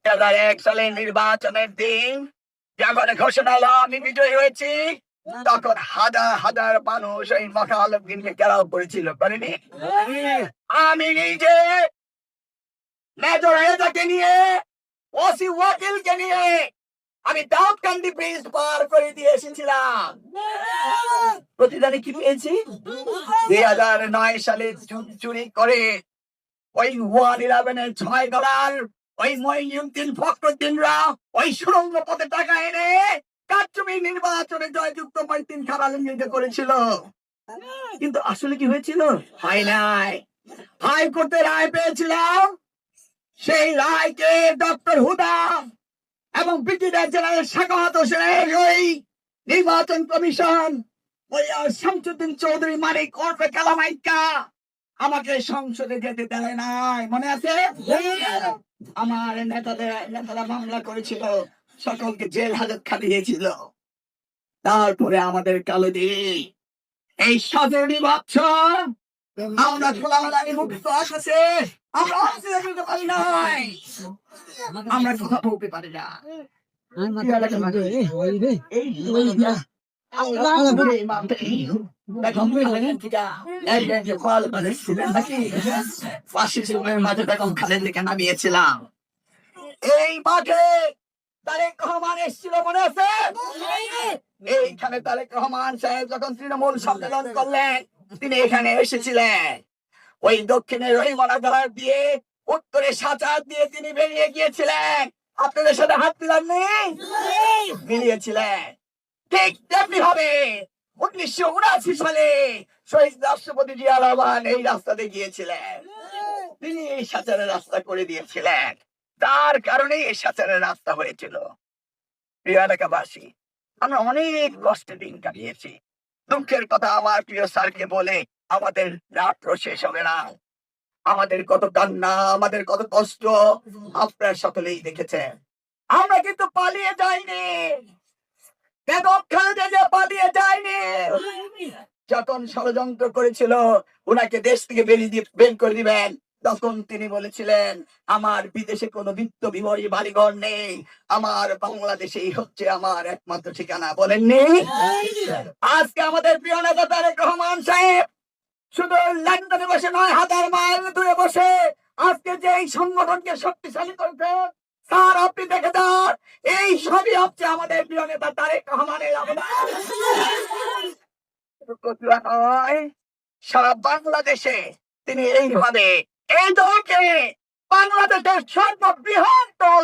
2001 সালের নির্বাচনের দিন যখন ঘোষণা হলো আমি বিজয়ী হয়েছি, তখন হাজার হাজার মানুষ এই মাখা আলমগীরকে ঘেরাও করেছিল, করেনি? আমি নিজে মেজর রেজাকে নিয়ে, ওসি ওয়াকিলকে নিয়ে আমি দাউদকান্দি ব্রিজ পার করে দিয়ে এসেছিলাম। প্রতিদানে কি পেয়েছি? 2009 সালে চুরি করে ওই 111 $6 ওই মঈনুদ্দিন ফখরুদ্দিনরা ওই সুরঙ্গ পথে টাকা এনে কারচুপি নির্বাচনে জয়যুক্ত মঈনুদ্দিন খান আলমগীরকে করেছিল। কিন্তু আসলে কি হয়েছিল? হয় নাই। হাইকোর্টে রায় পেয়েছিলাম, সেই রায়কে ডক্টর হুদা এবং ব্রিগেডিয়ার জেনারেল সাখাওয়াত হোসেনের ওই নির্বাচন কমিশন ওই শামসুদ্দিন চৌধুরী মানিক ওরফে কালামাইকা আমাকে সংসদে যেতে দেয় নাই, মনে আছে? আমার নেতারা মামলা করেছিল, সকলকে জেল হাজত খাটিয়েছিল। তারপরে আমাদের কালো দিন এই 17 বছর আমরা খোলামেলায় মুক্ত আকাশে আমরা অক্সিজেন নিতে পারি নাই, আমরা কথা বলতে পারি না। নামিয়েছিলাম এই মাঠে, তারেক রহমান এসেছিল, মনে আছে? এইখানে তারেক রহমান সাহেব যখন তৃণমূল সম্মেলন করলেন, তিনি এখানে এসেছিলেন। ওই দক্ষিণে রহিমনা জেলার দিয়ে উত্তরে সাচার দিয়ে তিনি বেরিয়ে গিয়েছিলেন, আপনাদের সাথে হাত মিলাননি, মিলিয়েছিলেন। ঠিক তেমনি ভাবে 1979 সালে শহীদ রাষ্ট্রপতি জিয়া রহমান এই রাস্তাতে গিয়েছিলেন, তিনি এই সাচারের রাস্তা করে দিয়েছিলেন। তার কারণে এই সাচারের রাস্তা হয়েছিল। প্রিয় এলাকাবাসী, আমরা অনেক কষ্টে দিন কাটিয়েছি। দুঃখের কথা আমার প্রিয় স্যারকে বলে আমাদের রাত্র শেষ হবে না। আমাদের কত কান্না, আমাদের কত কষ্ট আপনারা সকলেই দেখেছেন। আমরা কিন্তু পালিয়ে যাইনি, বেদক খালেদা জিয়া পালিয়ে যায়নি। যখন ষড়যন্ত্র করেছিল ওনাকে দেশ থেকে বের করে দিবেন, তখন তিনি বলেছিলেন আমার বিদেশে কোনো বিত্ত বিভরী বাড়িঘর নেই, আমার বাংলাদেশেই হচ্ছে আমার একমাত্র ঠিকানা, বলেননি? আজকে আমাদের প্রিয় নেতা তারেক রহমান সাহেব শুধু লন্ডনে বসে নয়, 1000 মাইল দূরে বসে আজকে যে এই সংগঠনকে শক্তিশালী করছে, স্যার আপনি দেখে যান, এই সবই হচ্ছে আমাদের প্রিয় নেতা তারেক রহমানের অবদান। সারা বাংলাদেশে তিনি এইভাবে এই দলকে বাংলাদেশের সর্ববৃহৎ দল